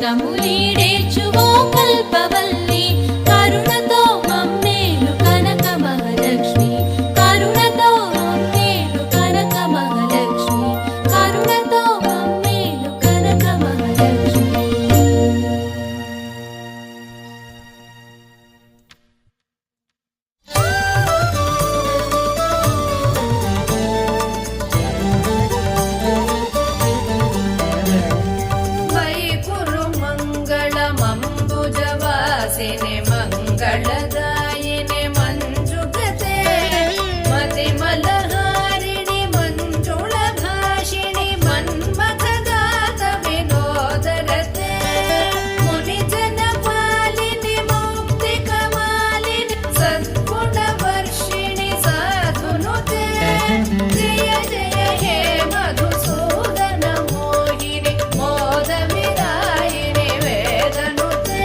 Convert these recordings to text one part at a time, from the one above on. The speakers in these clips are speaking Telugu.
కష్టములీడేర్చువో కల్పవల్లి కరుణతో మమ్మేలు కనక మహాలక్ష్మి కరుణతో మమ్మేలు కనక మహాలక్ష్మి కరుణతో మమ్మేలు కనక మహాలక్ష్మి. మంగళదాయిని మంజుగతే మతిమలహారిణి మంజుళ భాషిణి మన్మథదాత వినోదరతే మునిజన పాలిని ముక్తి కమాలిని సద్గుణ వర్షిణి సాధునుతే జయ జయ హే మధుసూదన మోహిని మోద విదాయిని వేదనుతే.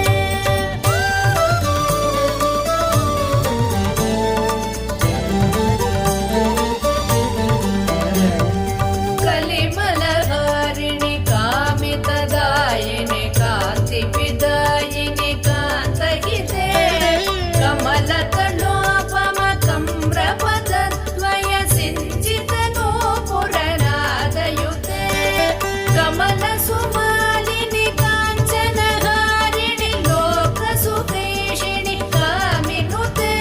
కలిమలహారిణి కామితదాయిని కాంతి విదాయిని కాంతహితే కమలతలోపమ కమ్రపదద్వయ సించిత నూపురనాదయుతే కమల సుమాలిని కాంచనహారిణి లోక సుఖేషిణి కామినుతే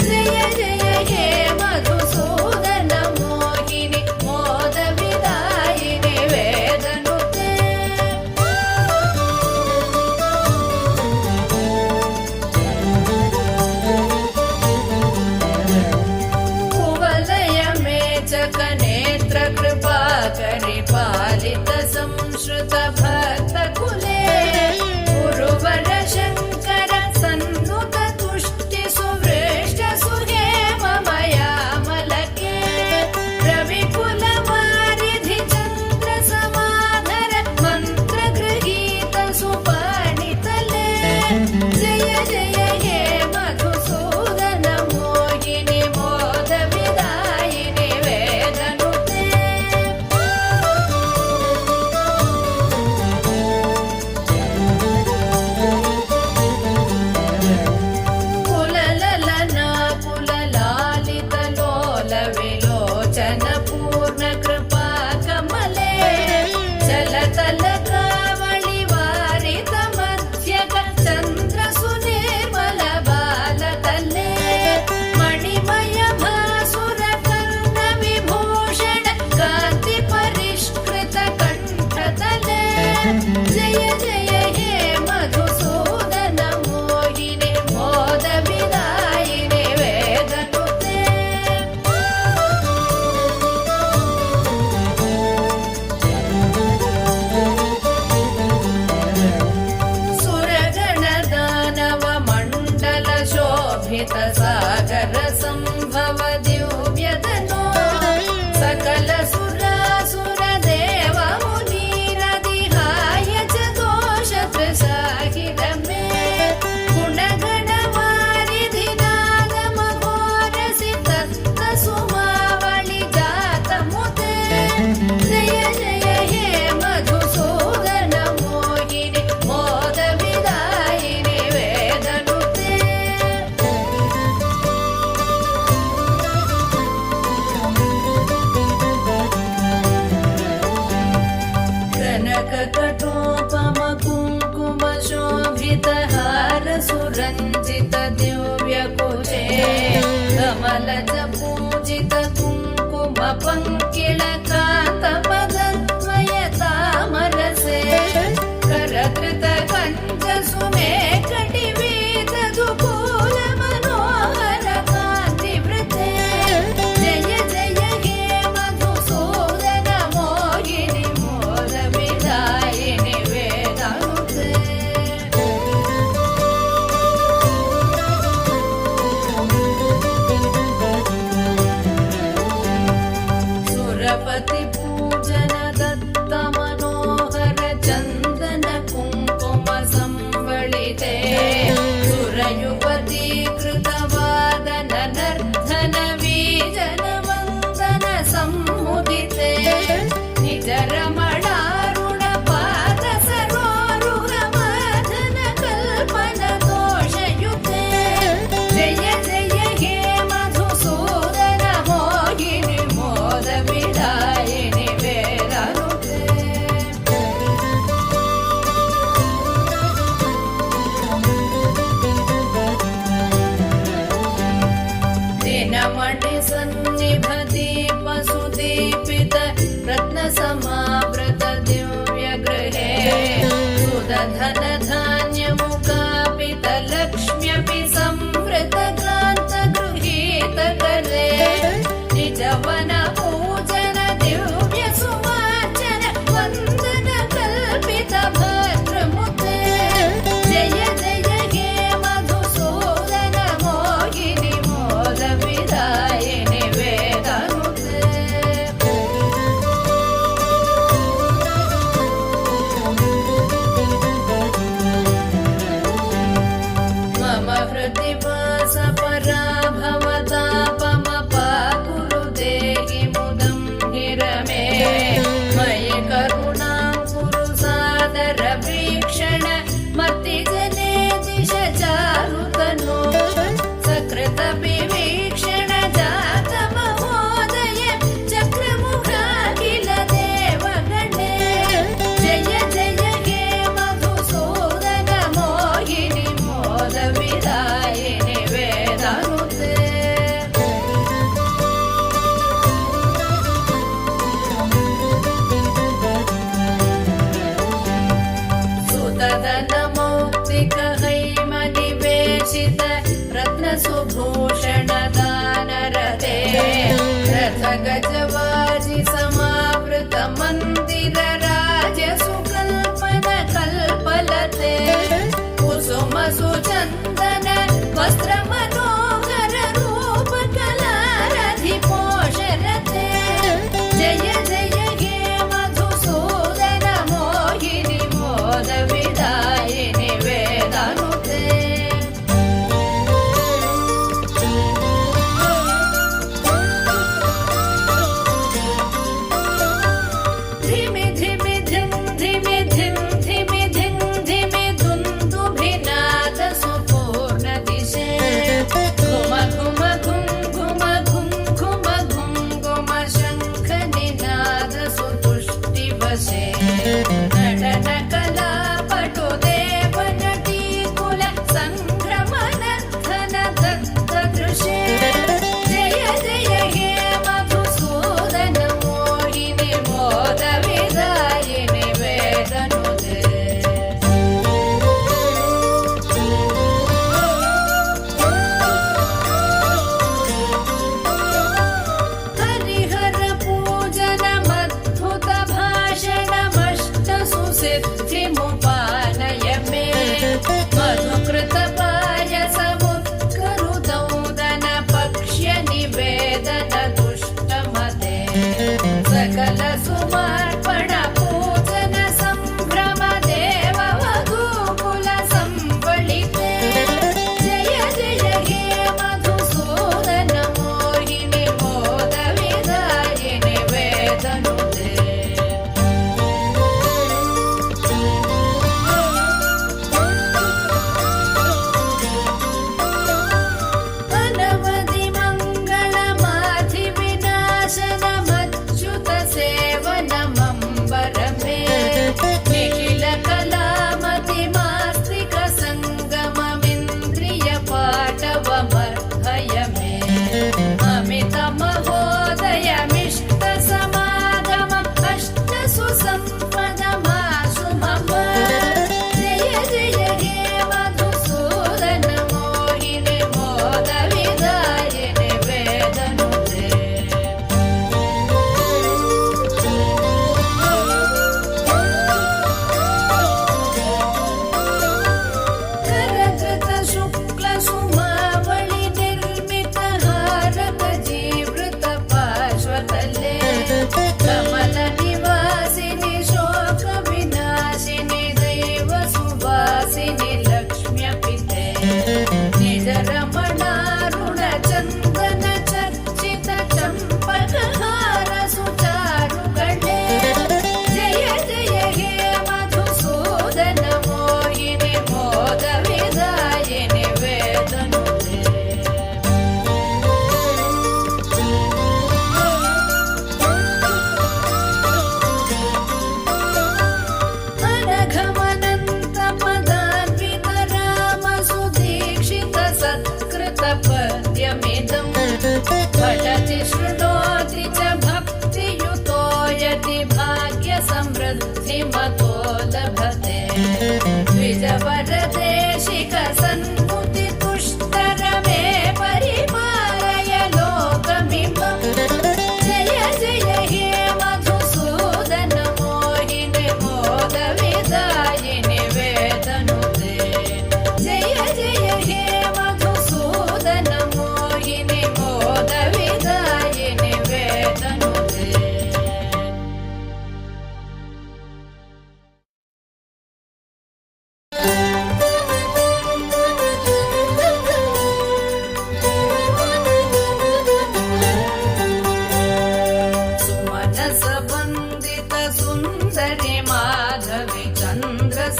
జయ జయ హే మధుసూదన మోహిని మోద విదాయిని వేదనుతే. కువలయ మేచక నేత్ర కృపాకరి పాలిత సంశ్రుత భక్త కులే గురువర శంకర సన్నుత తుష్టి సువృష్ట సుహేమ మయామలకే రవికుల వారిధి చంద్ర సమాధర మంత్ర గృహీత సుపాణితలే జయ జయ హే మధుసూదన మోహిని మోద విదాయిని వేదనుతే. కులలలనా కులలాలిత లోల విలోచన పూర్ణ కృపా కమలే చలతల కావళి వారిత మధ్యక చంద్ర సునిర్మల బాలతలే మణిమయ భాసుర కర్ణ విభూషణ కాంతి పరిష్కృత కంఠతలే జయ జయ హే మధుసూదన మోహిని మోద విదాయిని వేదనుతే. సురగణ దానవ మండల శోభిత సాగర సంభవ దివ్యతనో సకల సురాసుర దేవ మునీరదిహాయ చ దోష త్రిసాహిరమే గుణగణ వారిధి నాద మహోరసి తత్త సుమావళి జాతముతే జయ జయ హే మధుసూదన మోహిని మోద విదాయిని వేదనుతే. కనక కఠోపమ కుంకుమ శోభిత హార సురంజిత దివ్య కుచే కమలజ పూజిత కుంకుమ పంకిళ కాంత పదద్వయ తామరసే కరకృత కంచ సుమేకటి వీత దుకూల మనోహర కాంతి వృతే జయ జయ హే మధుసూదన మోహిని మోద విదాయిని వేదనుతే. సురపతి పూజ धनधान्यमुकापितलक्ष्म्यपि संवृतक्रान्तगृहीतकरे निजवनपूजन दिव्यसुवाचन वन्दन कल्पितभद्रमुते जय जय हे मधुसूदन मोहिनि मोदविदायिनि वेदनुते मम हृदि वासपरा भवतापमपाकुरु देहि मुदं गिरमे मयि करुणां कुरु सादरवीक्षण मत्तिजने दिश चारुतनो सकृतविवीक्षण जातमहोदय चक्रमुखा किल देवगणे जय जय हे मधुसूदन मोहिनि मोदविदायिनि वेदनुते सुतदनमौक्तिकहैमनिवेशित रत्नसुभूषणदानरते रथगजवाजि समावृत मन्दिरराजसुकल्पन कल्पलते कुसुमसुचन्दन वस्त्रमनोहर रूपकलारधिपोषरते जय जय हे मधुसूदन मोहिनि मोदविदायिनि वेदनुते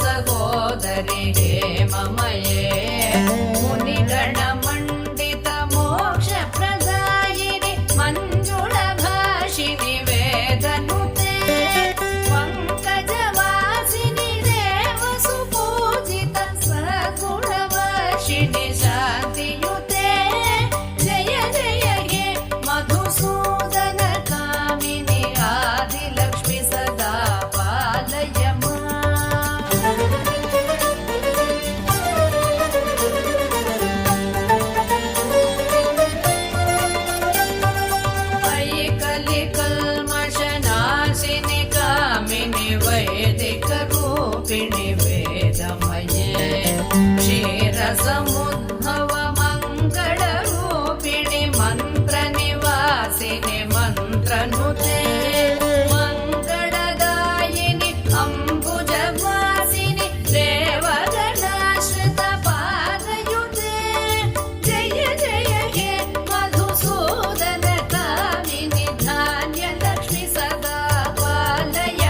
सहोदरि हेममये मुनिगणमण्डित मोक्षप्रदायिनि मञ्जुळभाषिनि वेदनुते पङ्कजवासिनि देवसुपूजित सगुणवर्षिणि शान्तियुते जय जय हे मधुसूदन कामिनि आदिलक्ष्मि सदा पालय मयि कलिकल्मषनाशिनि कामिनि वैदिकरूपिणि वेदमये क्षीरसमुद्भव मङ्गलरूपिणि मन्त्रनिवासिनि मन्त्रनुते मङ्गलदायिनि अम्बुजवासिनि देवगणाश्रितपादयुते जय जय हे मधुसूदन कामिनि धान्यलक्ष्मि सदा पालय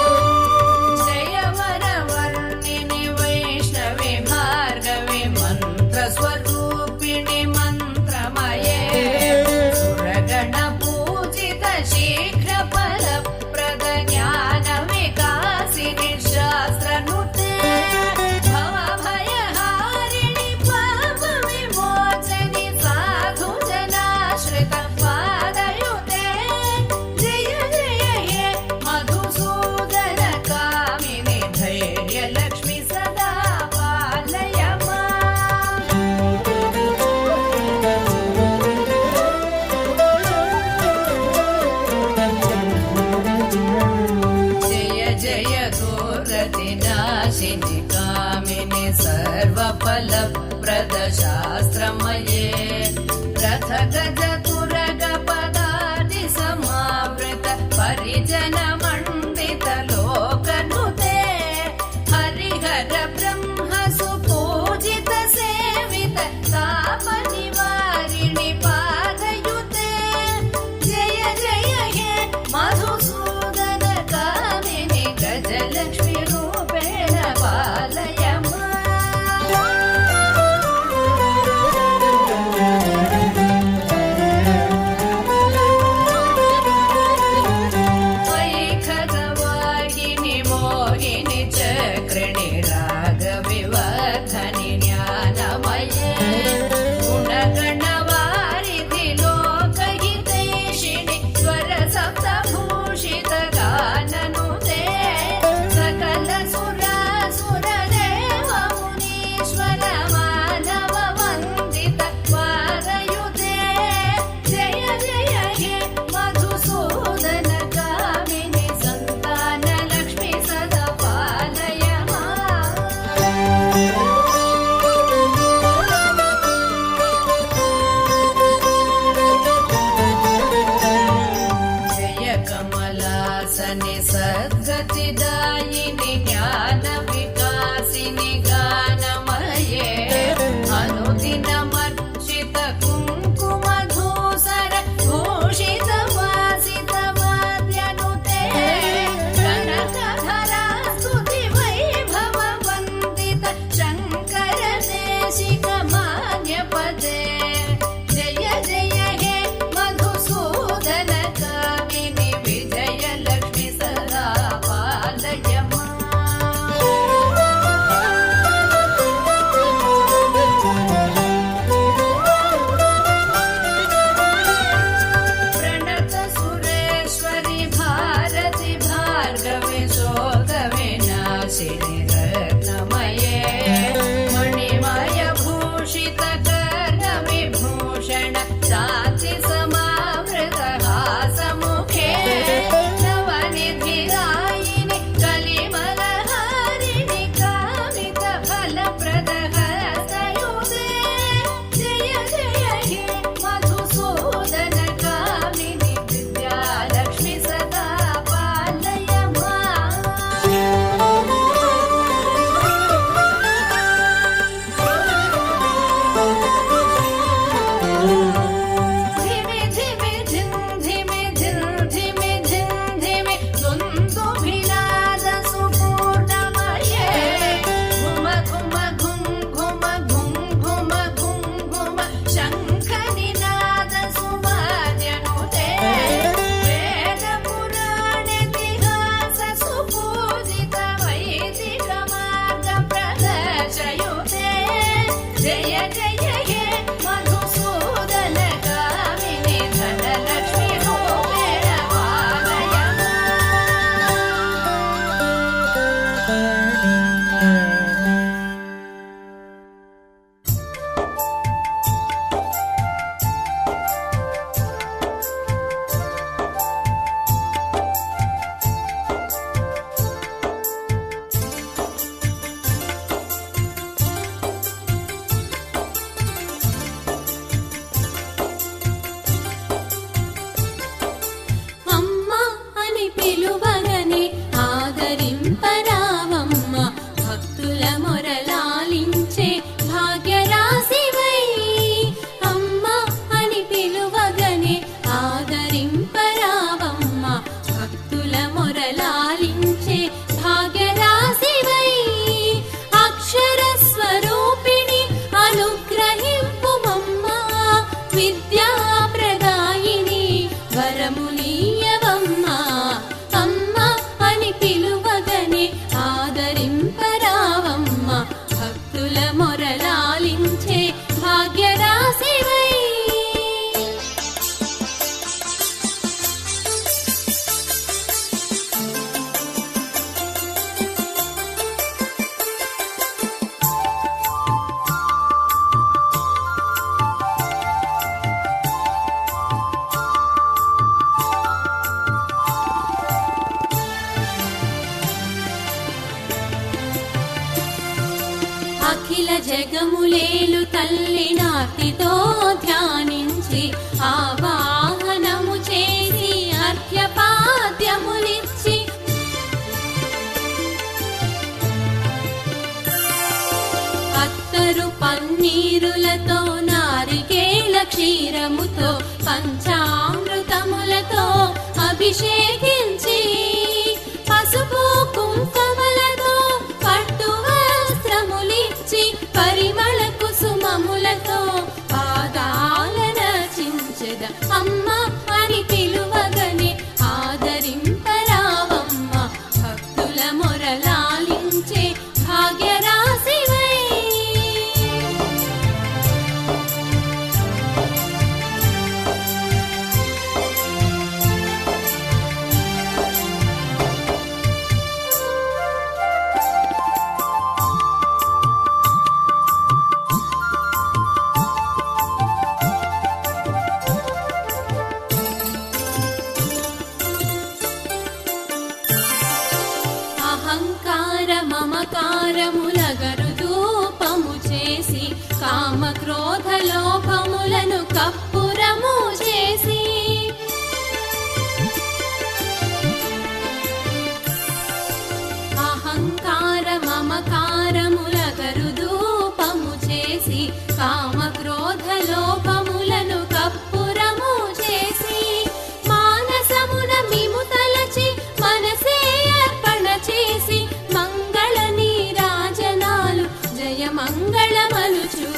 जय वरवर्णिनि वैष्णवि भार्गवि मन्त्रस्वरूपिणि मन्त्रमये सुरगणपूजित शीघ्रफलप्रद ज्ञानविकासिनि शास्त्रनुते भवभयहारिणि पापविमोचनि साधुजनाश्रित पादयुते जय जय हे मधुसूदन कामिनि धैर्यलक्ष्मि सदा पालय जय जय दुर्गतिनाशिनि कामिनि सर्वफलप्रद शास्त्रमये रथ गज तुरग पदाति समावृत परिजन मण्डित लोकनुते हरिहर ब्रह्म सुपूजित सेवित ताप निवारिणि पादयुते जय जय हे मधुसूदन कामिनि गजलक्ष्मि रूपेण पालय పిలువగనే ఆదరింపరావమ్మ భక్తుల మొరలాలించే భాగ్యరాశివై అమ్మ అని పిలువగనే ఆదరింపరావమ్మ భక్తుల మొరలాలించే భాగ్యరాశివై అక్షర స్వరూపిణి అనుగ్రహింపుమమ్మ విద్యా ప్రదాయిని వరములీయవమ్మ అమ్మ అని పిలువగనే ఆదరింపరావమ్మ భక్తుల మొరలాలించే భాగ్యరాశివై అఖిల జగములేలు తల్లి నాతితో ధ్యానించి ఆవాహనము చేసి అర్ఘ్యపాద్యములిచ్చి అత్తరు పన్నీరులతో నారికేళ క్షీరముతో పంచామృతములతో అభిషేకించి పసుపు కుంకుమలతో పట్టు వస్త్రములిచ్చి పరిమళ కుసుమములతో పాదాలనర్చించెద అమ్మ అని పిలువగనే ఆదరింపరావమ్మ భక్తుల మొరలాలించే భాగ్యరాశివై అహంకార మమకారములగరు ధూపము చేసి కామ క్రోధ లోభములను కప్పురము చేసి అహంకార మమకారములగరు ధూపము చేసి కామ క్రోధ లోభములను కప్పురము చేసి మానసమున మిము తలచి మనసే అర్పణ చేసి మంగళ నీరాజనాలు జయ మంగళమలుచు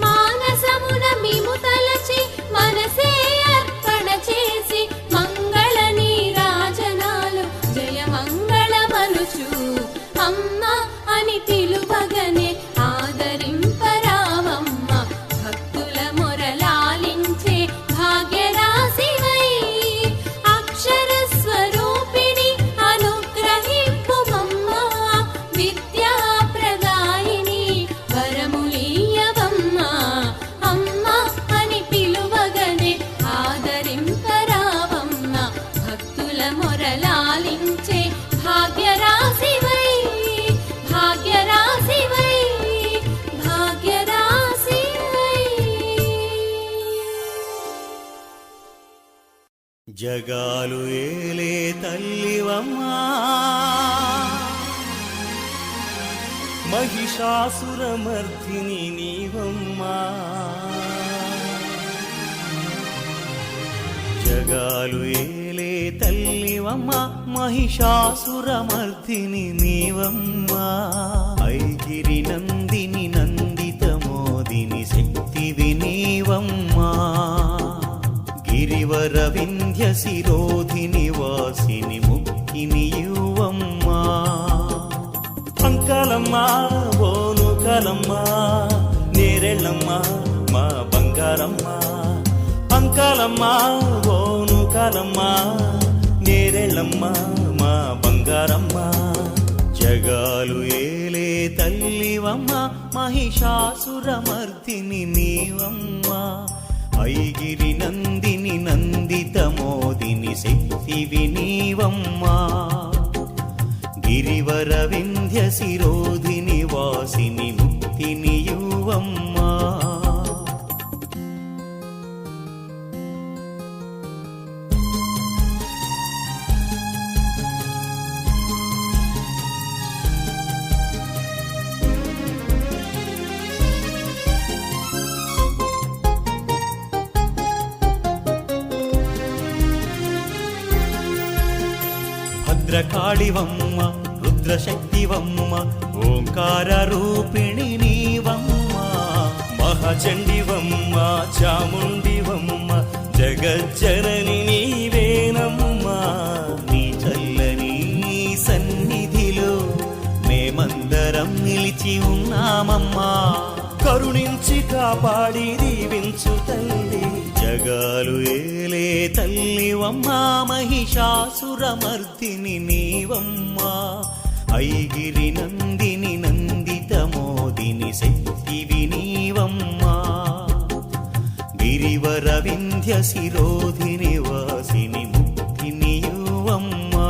మానసమున మిము తలచి మనసే అర్పణ చేసి మంగళ నీరాజనాలు జయ మంగళమలుచు అమ్మ అని పిలువగనే ఆదరింపరావమ్మ భక్తుల మొరలాలించే భాగ్యరాశివై అక్షర స్వరూపిణి అనుగ్రహింపుమమ్మ విద్యా ప్రదాయిని వరములీయవమ్మ అమ్మ అని పిలువగనే ఆదరింపరావమ్మ భక్తుల మొరలాలించే భాగ్యరాశివై భాగ్యరాశివై భాగ్యరాశివై జగాలు ఏలే తల్లివమ్మా మహిషాసురమర్దిని నీవమ్మా జగాలు ఏలే తల్లివమ్మా మహిషాసురమర్దిని నీవమ్మా ఐగిరి నందిని నందిత మోదిని శక్తివి నీవమ్మా గిరివర వింధ్య శిరోధిని వాసిని ముక్కిని యువమ్మా అంకలమ్మా ఓనుకలమ్మా నేరెళ్ళమ్మా మా బంగారమ్మా అంకలమ్మా ఓనుకలమ్మా నేరెళ్ళమ్మా మా బంగారమ్మా జగాలు ఏలే తల్లివమ్మా మహిషాసురమర్దిని నీవమ్మా ఐగిరి నందిని నందిత మోదిని శక్తివి నీవమ్మా గిరివర వింధ్య శిరోధిని వాసిని ముక్తిని యువమ్మా భద్రకాళివమ్మ రుద్రశక్తివమ్మ ఓంకార రూపిణి నీవమ్మ మహాచండివమ్మ చాముండివమ్మ జగజ్జనని నీవేనమ్మా నీ చల్లని సన్నిధిలో మేమందరం నిలిచి ఉన్నామమ్మా కరుణించి కాపాడి దీవించు తల్లి జగాలు ఏలే తల్లివమ్మా మహిషాసురమర్దిని నీవమ్మా ఐగిరి నందిని నందిత మోదిని శక్తివి నీవమ్మా గిరివర వింధ్య శిరోధిని వాసిని ముక్తినియువమ్మా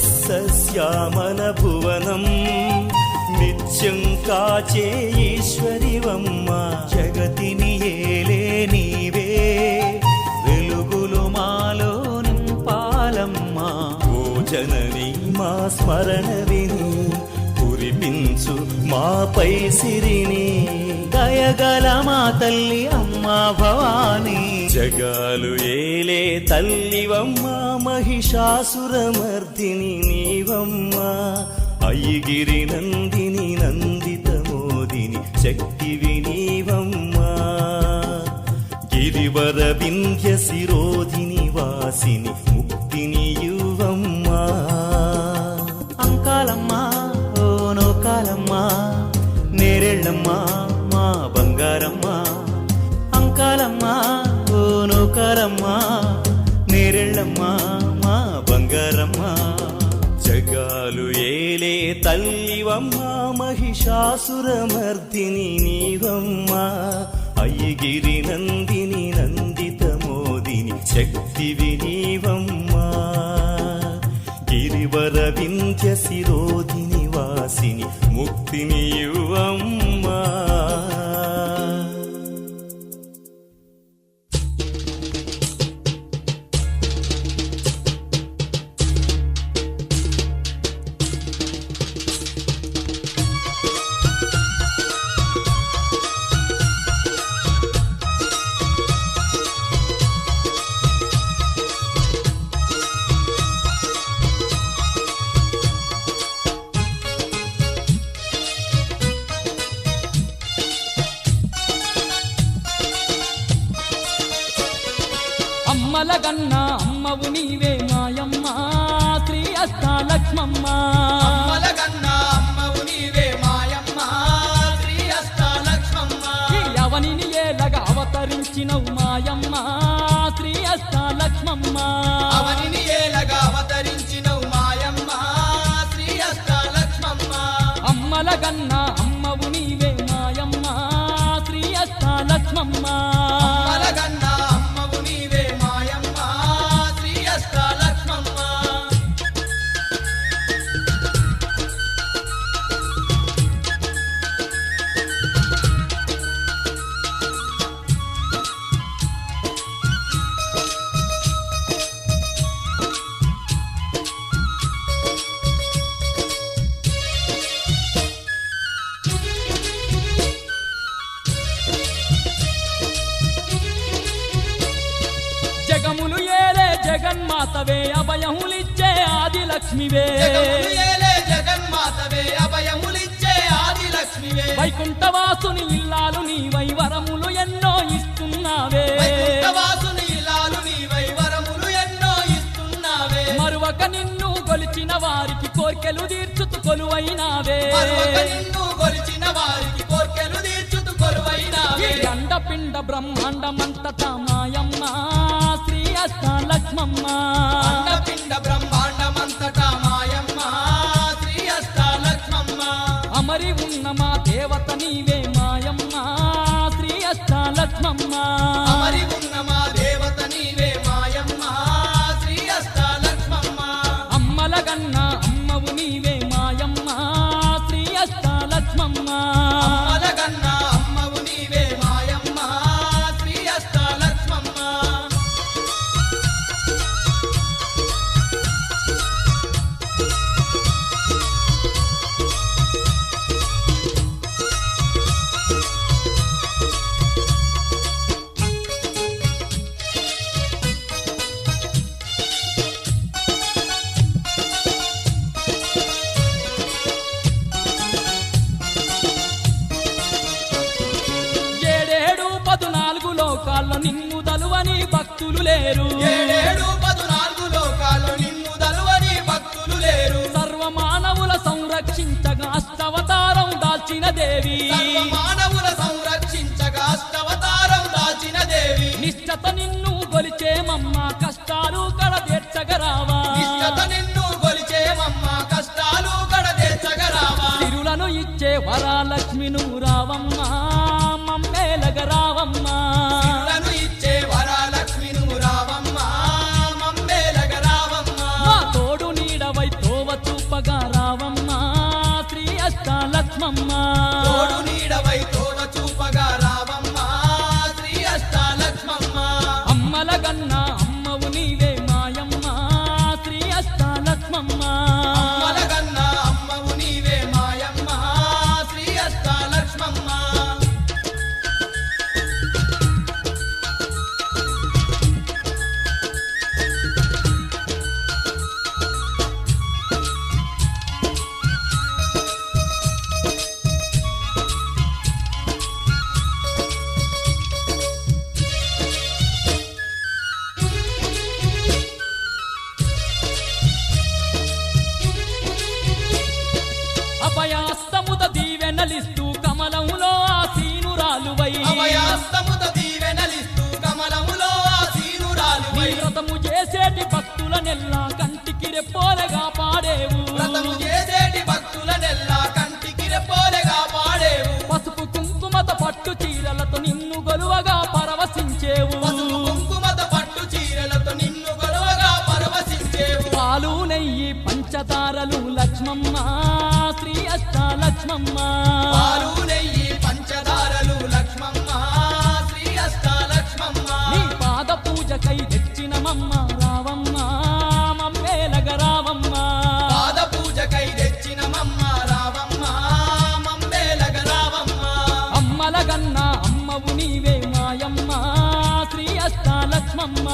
సస్యశ్యామల భువనం నిత్యం కాచే ఈశ్వరివమ్మ జగతిని ఏలే నీవే వెలుగులు మాలో నింపాలమ్మా ఓ జనని మా స్మరణ విని కురిపించు మాపై సిరిని దయగల మా తల్లి అమ్మా భవానీ జగాలు ఏలే తల్లివమ్మ మహిషాసురమర్దిని నీవమ్మ ఐగిరి నందిని నందిత మోదిని శక్తివి నీవమ్మ గిరివర వింధ్య శిరోధిని వాసిని ముక్తినియువమ్మ అంకాలమ్మ ఓ నోకాలమ్మ నేరెళ్ళమ్మ మా బంగారమ్మ అంకాలమ్మ ఓ నోకాలమ్మ నేరెళ్ళమ్మ మా బంగారమ్మ జగాలు ఏలే తల్లివమ్మ మహిషాసురమర్దిని నీవమ్మ ఐగిరి నందిని నందిత మోదిని శక్తివి నీవమ్మ గిరివర వింధ్య శిరోధిని వాసిని ముక్తినియువమ్మ అమ్మలగన్న అమ్మవు నీవే మాయమ్మ శ్రీ అష్టాలక్ష్మమ్మ అమ్మలగన్న అమ్మవు నీవే మాయమ్మ శ్రీ అష్టాలక్ష్మమ్మ ఈ అవనిని ఏలగా అవతరించినవు మాయమ్మ శ్రీ అష్టాలక్ష్మమ్మ అవనిని ఏలగా అవతరించినవు మాయమ్మ శ్రీ అష్టాలక్ష్మమ్మ అమ్మలగన్న అమ్మవు నీవే మాయమ్మ శ్రీ అష్టాలక్ష్మమ్మ అమ్మలగన్న అమ్మవు నీవే మాయమ్మ శ్రీ అష్టాలక్ష్మమ్మ జగములు ఏలే జగన్మాతవే అభయములిచ్చే ఆది లక్ష్మివే జగములు ఏలే జగన్మాతవే అభయములిచ్చే ఆది లక్ష్మివే వైకుంఠవాసుని ఇల్లాలు నీవై వరములు ఎన్నో ఇస్తున్నావే వైకుంఠవాసుని ఇలాలు నీవై వరములు ఎన్నో ఇస్తున్నావే మరువక నిన్ను కొలిచిన వారికి కోర్కెలు తీర్చుతు కొలువైనావే మరువక నిన్ను కొలిచిన వారికి కోర్కెలు తీర్చుతు కొలువైనావే ఈ అండపిండ బ్రహ్మాండమంతటా మాయమ్మ శ్రీ అష్టాలక్ష్మమ్మ అండపిండ బ్రహ్మాండమంతటా మాయమ్మ శ్రీ అష్టాలక్ష్మమ్మ అమరి ఉన్న మా దేవత నీవే మాయమ్మ శ్రీ అష్టాలక్ష్మమ్మ అమరి ఉన్న మా దేవత నీవే మాయమ్మ శ్రీ అష్టాలక్ష్మమ్మ అమ్మలగన్న లేరు ఏడేడు 14 లోకాలు నిన్ను దలువని భక్తులు లేరు సర్వ మానవుల సంరక్షించగా అష్టవతారం దాల్చిన దేవి సర్వ మానవుల సంరక్షించగా అష్టవతారం దాచిన దేవి నిష్టత నిన్ను గొలిచేమమ్మ కష్టాలు కడతీర్చగరావా నిష్టత నిన్ను గొలిచేమమ్మ కష్టాలు కడతీర్చగరావా తిరులను ఇచ్చే వరాలక్ష్మి నువ్వు రావమ్మ మమ్మేలగరావమ్మ సిరులను ఇచ్చే వరాలక్ష్మి నువ్వు రావమ్మ మమ్మేలగరావమ్మ మా తోడు నీడవై తోవ చూపగా రావమ్మ శ్రీ అష్టాలక్ష్మమ్మ తోడు నీడవై తోడ చూపగా రావమ్మ శ్రీ అష్టాలక్ష్మమ్మ అమ్మల గన్న అమ్మవు నీవే మాయమ్మ శ్రీ అష్టాలక్ష్మమ్మ అమ్మలగన్న అమ్మవు నీవే మాయమ్మ శ్రీ అష్టాలక్ష్మమ్మ అభయాస్తముద దీవెనలిస్తూ కమలములో ఆసీనురాలువై అభయాస్తముత దీవెనలిస్తూ కమలములో ఆసీనురాలువై వ్రతము చేసేటి భక్తుల నెల్లా కంటికి రెప్పోలగా పాడేవు వ్రతము చేసేటి భక్తులనెల్లా కంటికి రెప్పోలెగా పాడేవు పసుపు కుంకుమత పట్టు చీరలతో నిన్ను గొలువగా పరవశించేవు పసుపు కుంకుమత పట్టు చీరలతో నిన్ను గొడవగా పరవశించేవు పాలు నెయ్యి పంచదారలు లక్ష్మమ్మ శ్రీ అష్టాలక్ష్మమ్మ పాలు నెయ్యి పంచదారలు లక్ష్మమ్మ శ్రీ అష్టాలక్ష్మమ్మ నీ పాద పూజకై తెచ్చినమమ్మ రావమ్మ మమ్మేలగరావమ్మ పాద పూజకై తెచ్చినమమ్మ రావమ్మ మమ్మేలగరావమ్మ అమ్మల గన్న అమ్మవు నీవే మాయమ్మ శ్రీ అష్టాలక్ష్మమ్మ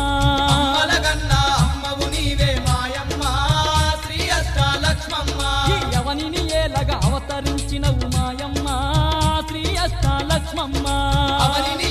అమ్మలగన్న అమ్మవు నీవే మాయమ్మ శ్రీ అష్టాలక్ష్మమ్మ ఈ యవనిని ఏలగా అవతరించినవు మాయమ్మ శ్రీ అష్టాలక్ష్మమ్మ అవనిని